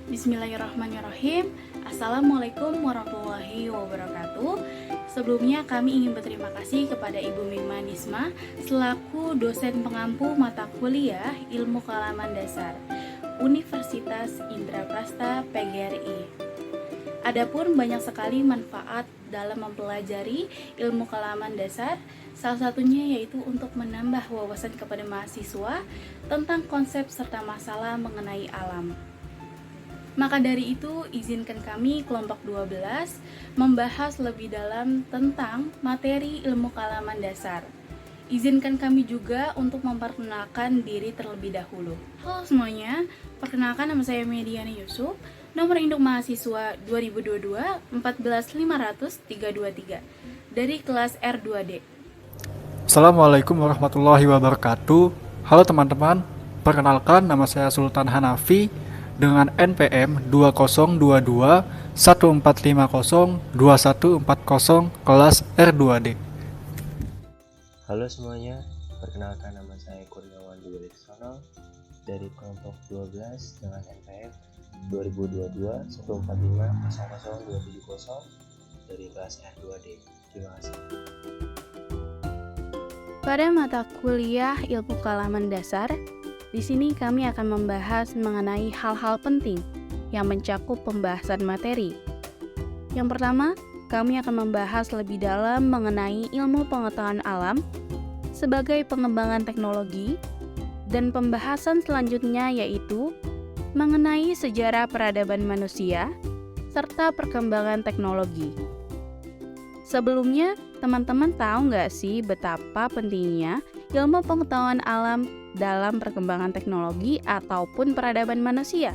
Bismillahirrahmanirrahim. Assalamualaikum warahmatullahi wabarakatuh. Sebelumnya kami ingin berterima kasih kepada Ibu Mima Nisma selaku dosen pengampu mata kuliah Ilmu Kalaman Dasar Universitas Indraprasta PGRI. Adapun banyak sekali manfaat dalam mempelajari ilmu kalaman dasar, salah satunya yaitu untuk menambah wawasan kepada mahasiswa tentang konsep serta masalah mengenai alam. Maka dari itu, izinkan kami kelompok 12 membahas lebih dalam tentang materi ilmu kalaman dasar. Izinkan kami juga untuk memperkenalkan diri terlebih dahulu. Halo semuanya, perkenalkan nama saya Mediani Yusuf, nomor induk mahasiswa 2022 14500 323 dari kelas R2D. Assalamualaikum warahmatullahi wabarakatuh. Halo teman-teman, perkenalkan nama saya Sultan Hanafi dengan NPM 2022 1450 2140 kelas R2D. Halo semuanya, perkenalkan nama saya Kurniawan Dwi Wicaksono dari kelompok 12 dengan NPM 2022 145 00 270 dari kelas R2D. Terima kasih. Pada mata kuliah ilmu kalaman dasar, di sini kami akan membahas mengenai hal-hal penting yang mencakup pembahasan materi. Yang pertama, kami akan membahas lebih dalam mengenai ilmu pengetahuan alam sebagai pengembangan teknologi, dan pembahasan selanjutnya yaitu mengenai sejarah peradaban manusia serta perkembangan teknologi. Sebelumnya, teman-teman tahu nggak sih betapa pentingnya ilmu pengetahuan alam dalam perkembangan teknologi ataupun peradaban manusia?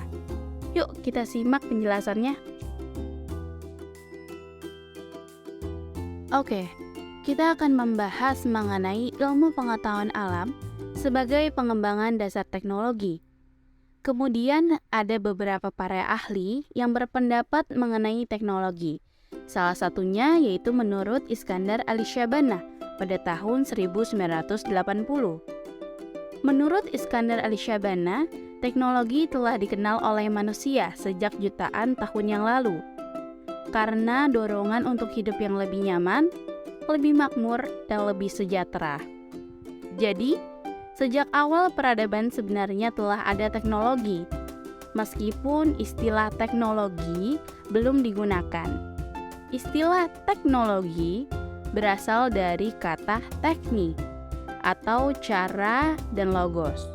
Yuk kita simak penjelasannya. Oke, kita akan membahas mengenai ilmu pengetahuan alam sebagai pengembangan dasar teknologi. Kemudian ada beberapa para ahli yang berpendapat mengenai teknologi. Salah satunya yaitu menurut Iskandar Alishabana pada tahun 1980. Menurut Iskandar Alishabana, teknologi telah dikenal oleh manusia sejak jutaan tahun yang lalu. Karena dorongan untuk hidup yang lebih nyaman, lebih makmur, dan lebih sejahtera. Jadi, sejak awal peradaban sebenarnya telah ada teknologi, meskipun istilah teknologi belum digunakan. Istilah teknologi berasal dari kata teknik atau cara dan logos.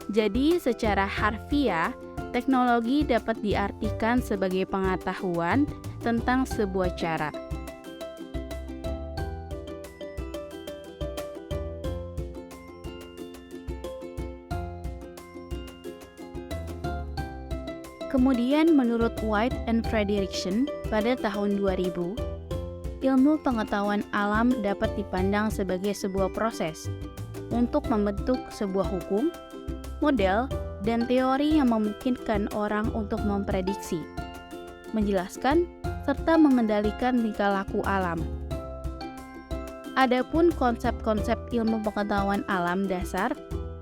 Jadi, secara harfiah, teknologi dapat diartikan sebagai pengetahuan tentang sebuah cara. Kemudian menurut White and Frederickson pada tahun 2000, ilmu pengetahuan alam dapat dipandang sebagai sebuah proses untuk membentuk sebuah hukum, model, dan teori yang memungkinkan orang untuk memprediksi, menjelaskan, serta mengendalikan tingkah laku alam. Adapun konsep-konsep ilmu pengetahuan alam dasar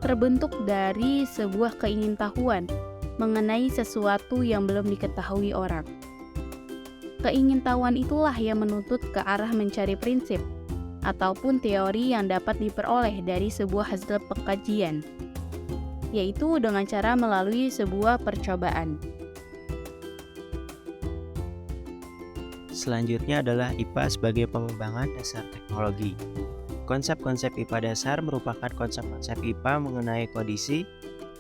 terbentuk dari sebuah keingintahuan mengenai sesuatu yang belum diketahui orang. Keingintahuan itulah yang menuntut ke arah mencari prinsip ataupun teori yang dapat diperoleh dari sebuah hasil pengkajian, yaitu dengan cara melalui sebuah percobaan. Selanjutnya adalah IPA sebagai pengembangan dasar teknologi. Konsep-konsep IPA dasar merupakan konsep-konsep IPA mengenai kondisi,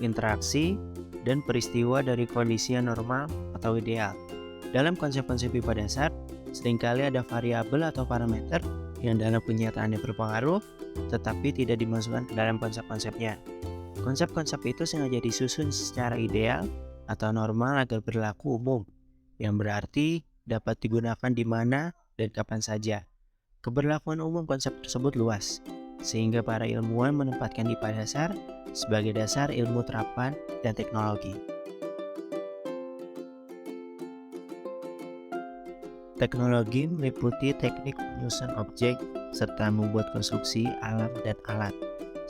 interaksi, dan peristiwa dari kondisi yang normal atau ideal. Dalam konsep-konsep IPA dasar, seringkali ada variabel atau parameter yang dalam kenyataannya berpengaruh, tetapi tidak dimasukkan ke dalam konsep-konsepnya. Konsep-konsep itu sengaja disusun secara ideal atau normal agar berlaku umum, yang berarti dapat digunakan di mana dan kapan saja. Keberlakuan umum konsep tersebut luas, sehingga para ilmuwan menempatkan IPA dasar sebagai dasar ilmu terapan dan teknologi. Teknologi meliputi teknik penyusun objek serta membuat konstruksi alam dan alat.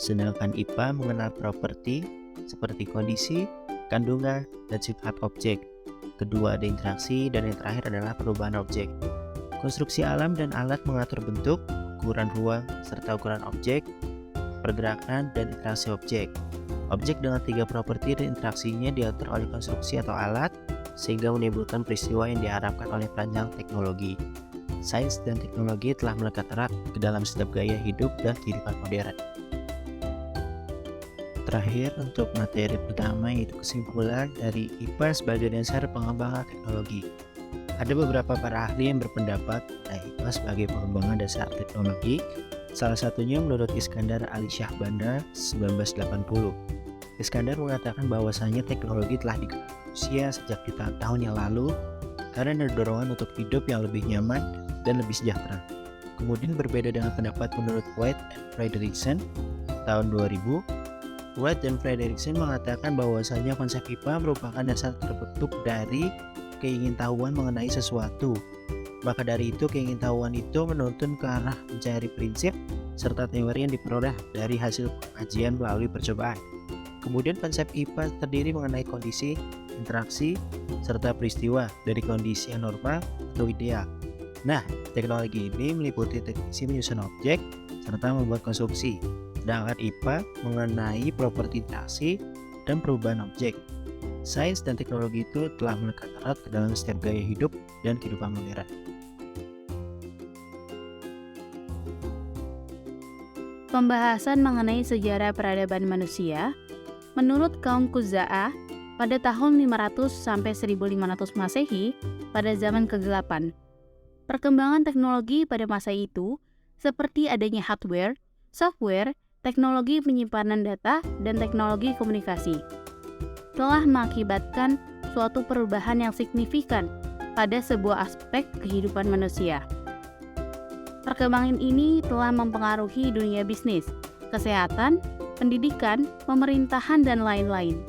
Sedangkan IPA mengenal properti seperti kondisi, kandungan, dan sifat objek. Kedua ada interaksi, dan yang terakhir adalah perubahan objek. Konstruksi alam dan alat mengatur bentuk, ukuran ruang, serta ukuran objek, pergerakan, dan interaksi objek. Objek dengan 3 properti dan interaksinya diatur oleh konstruksi atau alat, sehingga menimbulkan peristiwa yang diharapkan oleh perancang teknologi. Sains dan teknologi telah melekat erat ke dalam setiap gaya hidup dan kehidupan modern. Terakhir, untuk materi pertama yaitu kesimpulan dari IPA sebagai dasar pengembangan teknologi. Ada beberapa para ahli yang berpendapat IPA sebagai pengembangan dasar teknologi. Salah satunya menurut Iskandar Ali Shahbandar 1980. Iskandar mengatakan bahwasanya teknologi telah dikembangkan manusia sejak jutaan tahun yang lalu karena ada dorongan untuk hidup yang lebih nyaman dan lebih sejahtera. Kemudian berbeda dengan pendapat menurut White and Frederickson tahun 2000. White dan Frederickson mengatakan bahwasanya konsep IPA merupakan dasar terbentuk dari keingintahuan mengenai sesuatu. Maka dari itu keingintahuan itu menuntun ke arah mencari prinsip serta teori yang diperoleh dari hasil pengajian melalui percobaan. Kemudian konsep IPA terdiri mengenai kondisi, interaksi, serta peristiwa dari kondisi yang normal atau ideal. Nah, teknologi ini meliputi teknisi menyusun objek serta membuat konstruksi. Sedangkan IPA mengenai properti interaksi dan perubahan objek. Sains dan teknologi itu telah melekat erat ke dalam setiap gaya hidup dan kehidupan modern. Pembahasan mengenai sejarah peradaban manusia. Menurut kaum Khuza'ah, pada tahun 500 sampai 1500 Masehi, pada zaman kegelapan, perkembangan teknologi pada masa itu seperti adanya hardware, software, teknologi penyimpanan data, dan teknologi komunikasi telah mengakibatkan suatu perubahan yang signifikan pada sebuah aspek kehidupan manusia. Perkembangan ini telah mempengaruhi dunia bisnis, kesehatan, pendidikan, pemerintahan, dan lain-lain.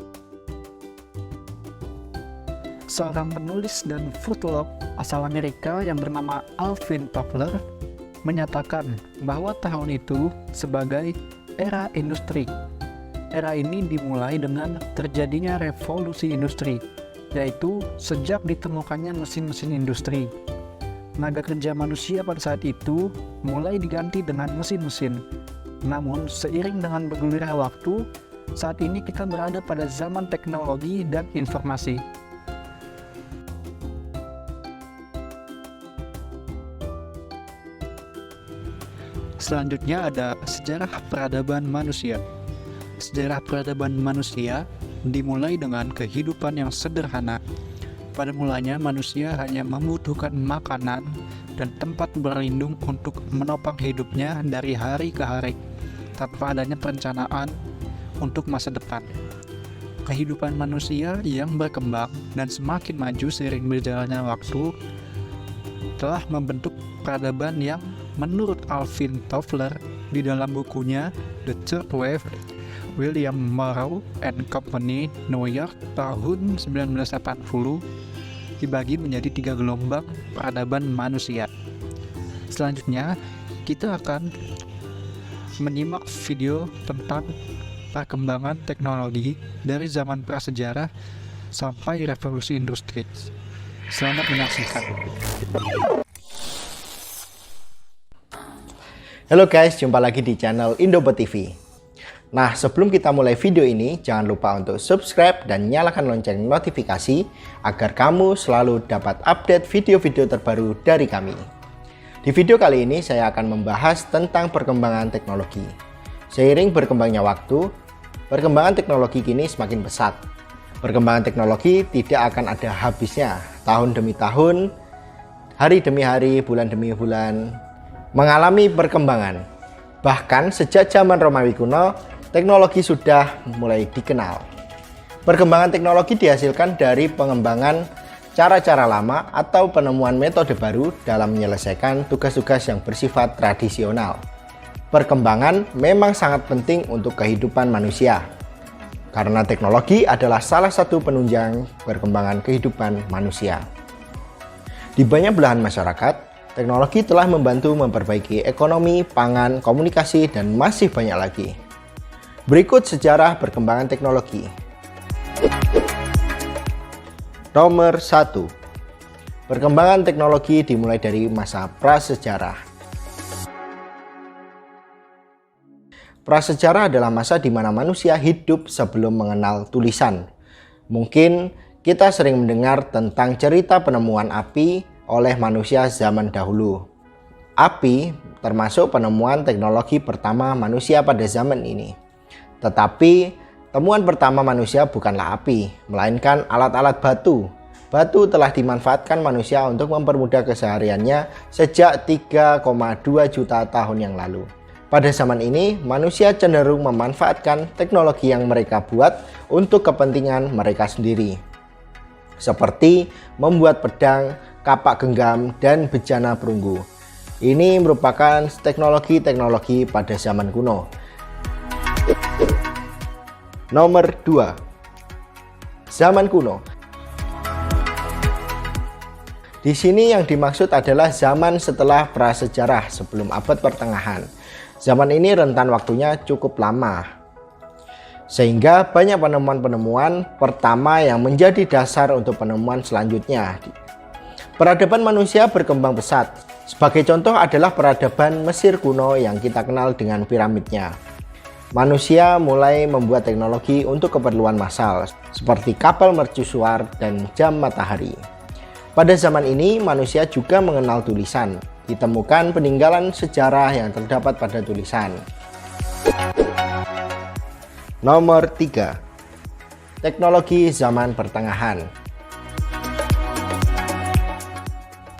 Seorang penulis dan foodlog asal Amerika yang bernama Alvin Toffler menyatakan bahwa tahun itu sebagai era industri. Era ini dimulai dengan terjadinya revolusi industri, yaitu sejak ditemukannya mesin-mesin industri. Tenaga kerja manusia pada saat itu mulai diganti dengan mesin-mesin. Namun, seiring dengan bergulirnya waktu, saat ini kita berada pada zaman teknologi dan informasi. Selanjutnya ada sejarah peradaban manusia. Sejarah peradaban manusia dimulai dengan kehidupan yang sederhana. Pada mulanya manusia hanya membutuhkan makanan dan tempat berlindung untuk menopang hidupnya dari hari ke hari, tanpa adanya perencanaan untuk masa depan. Kehidupan manusia yang berkembang dan semakin maju seiring berjalannya waktu telah membentuk peradaban yang menurut Alvin Toffler di dalam bukunya The Third Wave, William Morrow and Company, New York, tahun 1980, dibagi menjadi 3 gelombang peradaban manusia. Selanjutnya, kita akan menyimak video tentang perkembangan teknologi dari zaman prasejarah sampai revolusi industri. Selamat menyaksikan. Halo guys, jumpa lagi di channel Indobot TV. Nah, sebelum kita mulai video ini, jangan lupa untuk subscribe dan nyalakan lonceng notifikasi agar kamu selalu dapat update video-video terbaru dari kami. Di video kali ini saya akan membahas tentang perkembangan teknologi. Seiring berkembangnya waktu, perkembangan teknologi kini semakin pesat. Perkembangan teknologi tidak akan ada habisnya. Tahun demi tahun, hari demi hari, bulan demi bulan, mengalami perkembangan. Bahkan sejak zaman Romawi kuno, teknologi sudah mulai dikenal. Perkembangan teknologi dihasilkan dari pengembangan cara-cara lama atau penemuan metode baru dalam menyelesaikan tugas-tugas yang bersifat tradisional. Perkembangan memang sangat penting untuk kehidupan manusia, karena teknologi adalah salah satu penunjang perkembangan kehidupan manusia. Di banyak belahan masyarakat, teknologi telah membantu memperbaiki ekonomi, pangan, komunikasi, dan masih banyak lagi. Berikut sejarah perkembangan teknologi. Nomor 1. Perkembangan teknologi dimulai dari masa prasejarah. Prasejarah adalah masa di mana manusia hidup sebelum mengenal tulisan. Mungkin kita sering mendengar tentang cerita penemuan api oleh manusia zaman dahulu. Api termasuk penemuan teknologi pertama manusia pada zaman ini. Tetapi temuan pertama manusia bukanlah api, melainkan alat-alat batu. Batu telah dimanfaatkan manusia untuk mempermudah kesehariannya sejak 3,2 juta tahun yang lalu. Pada zaman ini, manusia cenderung memanfaatkan teknologi yang mereka buat untuk kepentingan mereka sendiri. Seperti membuat pedang, kapak genggam, dan bejana perunggu. Ini merupakan teknologi-teknologi pada zaman kuno. Nomor 2. Zaman kuno. Di sini yang dimaksud adalah zaman setelah prasejarah sebelum abad pertengahan. Zaman ini rentan waktunya cukup lama, sehingga banyak penemuan-penemuan pertama yang menjadi dasar untuk penemuan selanjutnya. Peradaban manusia berkembang pesat. Sebagai contoh adalah peradaban Mesir kuno yang kita kenal dengan piramidnya. Manusia mulai membuat teknologi untuk keperluan massal, seperti kapal mercusuar dan jam matahari. Pada zaman ini, manusia juga mengenal tulisan. Ditemukan peninggalan sejarah yang terdapat pada tulisan. Nomor 3. Teknologi zaman pertengahan.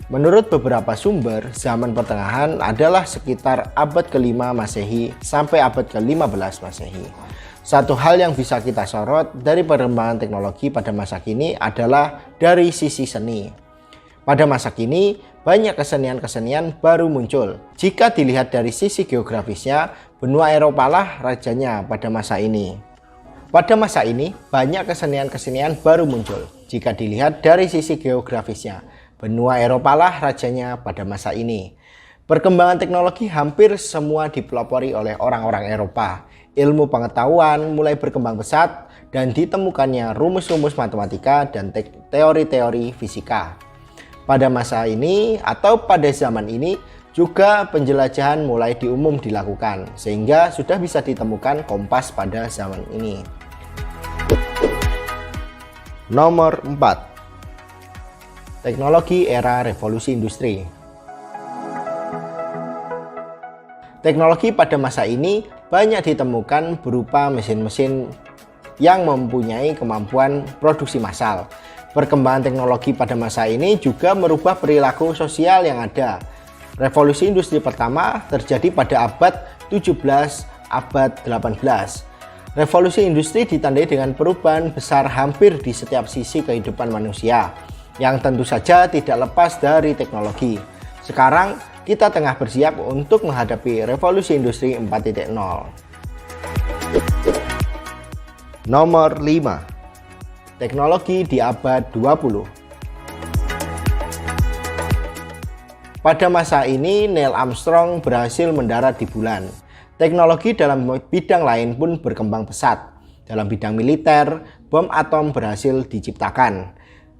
Menurut beberapa sumber, zaman pertengahan adalah sekitar abad ke-5 Masehi sampai abad ke-15 Masehi. Satu hal yang bisa kita sorot dari perkembangan teknologi pada masa kini adalah dari sisi seni. Pada masa kini, banyak kesenian-kesenian baru muncul. Jika dilihat dari sisi geografisnya, benua Eropa lah rajanya pada masa ini. Pada masa ini, banyak kesenian-kesenian baru muncul. Jika dilihat dari sisi geografisnya, benua Eropa lah rajanya pada masa ini. Perkembangan teknologi hampir semua dipelopori oleh orang-orang Eropa. Ilmu pengetahuan mulai berkembang pesat dan ditemukannya rumus-rumus matematika dan teori-teori fisika. Pada masa ini atau pada zaman ini juga penjelajahan mulai diumum dilakukan, sehingga sudah bisa ditemukan kompas pada zaman ini. Nomor 4. Teknologi era revolusi industri. Teknologi pada masa ini banyak ditemukan berupa mesin-mesin yang mempunyai kemampuan produksi massal. Perkembangan teknologi pada masa ini juga merubah perilaku sosial yang ada. Revolusi industri pertama terjadi pada abad 17, abad 18. Revolusi industri ditandai dengan perubahan besar hampir di setiap sisi kehidupan manusia, yang tentu saja tidak lepas dari teknologi. Sekarang kita tengah bersiap untuk menghadapi revolusi industri 4.0. Nomor 5. Teknologi di abad 20. Pada masa ini, Neil Armstrong berhasil mendarat di bulan. Teknologi dalam bidang lain pun berkembang pesat. Dalam bidang militer, bom atom berhasil diciptakan.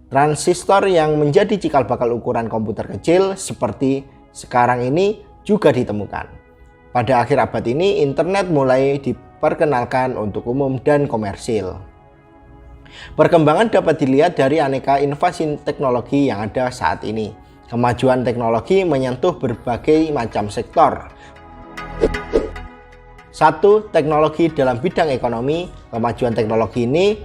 Transistor yang menjadi cikal bakal ukuran komputer kecil seperti sekarang ini juga ditemukan. Pada akhir abad ini, internet mulai diperkenalkan untuk umum dan komersil. Perkembangan dapat dilihat dari aneka inovasi teknologi yang ada saat ini. Kemajuan teknologi menyentuh berbagai macam sektor. 1. Teknologi dalam bidang ekonomi. Kemajuan teknologi ini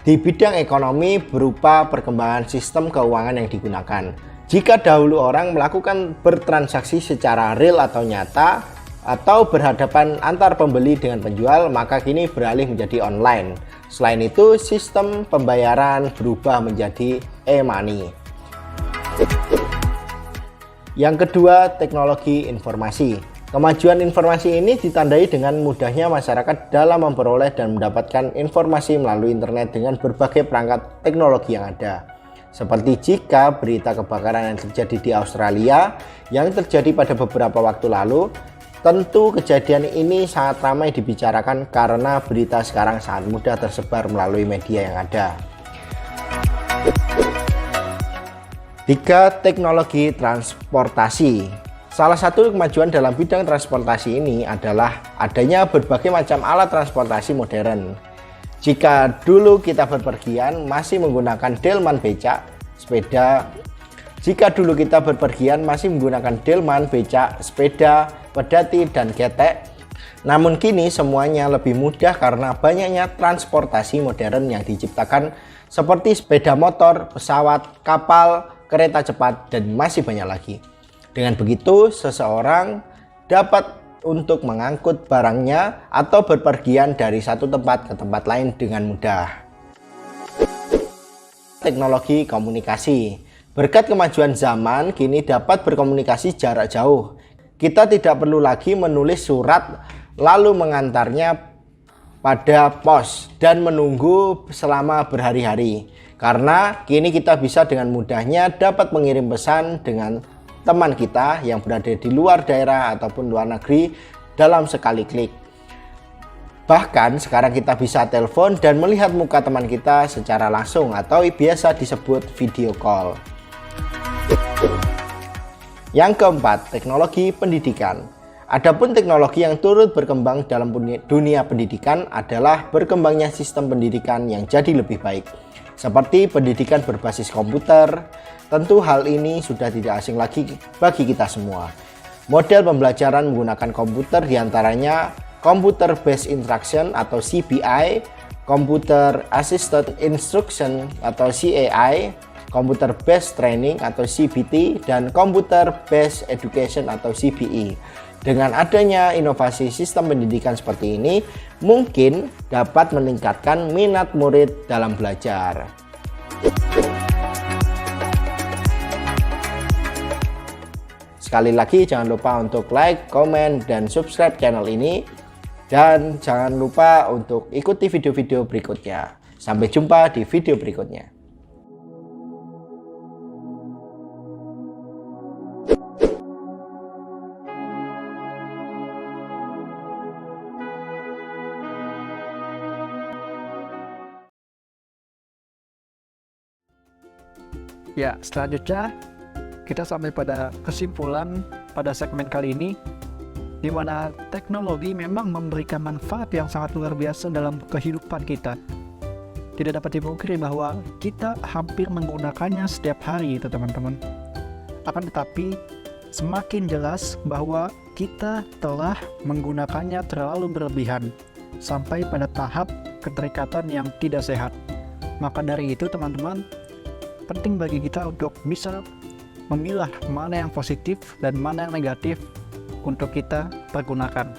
di bidang ekonomi berupa perkembangan sistem keuangan yang digunakan. Jika dahulu orang melakukan bertransaksi secara real atau nyata, atau berhadapan antar pembeli dengan penjual, maka kini beralih menjadi online. Selain itu, sistem pembayaran berubah menjadi e-money. Yang kedua, teknologi informasi. Kemajuan informasi ini ditandai dengan mudahnya masyarakat dalam memperoleh dan mendapatkan informasi melalui internet dengan berbagai perangkat teknologi yang ada. Seperti jika berita kebakaran yang terjadi di Australia yang terjadi pada beberapa waktu lalu, tentu kejadian ini sangat ramai dibicarakan karena berita sekarang sangat mudah tersebar melalui media yang ada. 3. Teknologi transportasi. Salah satu kemajuan dalam bidang transportasi ini adalah adanya berbagai macam alat transportasi modern. Jika dulu kita berpergian masih menggunakan delman becak, sepeda, pedati, dan getek. Namun kini semuanya lebih mudah karena banyaknya transportasi modern yang diciptakan seperti sepeda motor, pesawat, kapal, kereta cepat, dan masih banyak lagi. Dengan begitu, seseorang dapat untuk mengangkut barangnya atau berpergian dari satu tempat ke tempat lain dengan mudah. Teknologi komunikasi. Berkat kemajuan zaman, kini dapat berkomunikasi jarak jauh. Kita tidak perlu lagi menulis surat lalu mengantarnya pada pos dan menunggu selama berhari-hari. Karena kini kita bisa dengan mudahnya dapat mengirim pesan dengan teman kita yang berada di luar daerah ataupun luar negeri dalam sekali klik. Bahkan sekarang kita bisa telepon dan melihat muka teman kita secara langsung atau biasa disebut video call. Yang keempat, teknologi pendidikan. Adapun teknologi yang turut berkembang dalam dunia pendidikan adalah berkembangnya sistem pendidikan yang jadi lebih baik. Seperti pendidikan berbasis komputer, tentu hal ini sudah tidak asing lagi bagi kita semua. Model pembelajaran menggunakan komputer diantaranya Computer Based Instruction atau CBI, Computer Assisted Instruction atau CAI, Computer Based Training atau CBT, dan Computer Based Education atau CBE. Dengan adanya inovasi sistem pendidikan seperti ini, mungkin dapat meningkatkan minat murid dalam belajar. Sekali lagi jangan lupa untuk like, komen, dan subscribe channel ini. Dan jangan lupa untuk ikuti video-video berikutnya. Sampai jumpa di video berikutnya. Ya, selanjutnya kita sampai pada kesimpulan pada segmen kali ini, di mana teknologi memang memberikan manfaat yang sangat luar biasa dalam kehidupan kita. Tidak dapat dipungkiri bahwa kita hampir menggunakannya setiap hari itu teman-teman. Akan tetapi semakin jelas bahwa kita telah menggunakannya terlalu berlebihan sampai pada tahap keterikatan yang tidak sehat. Maka dari itu teman-teman, penting bagi kita untuk bisa memilah mana yang positif dan mana yang negatif untuk kita pergunakan.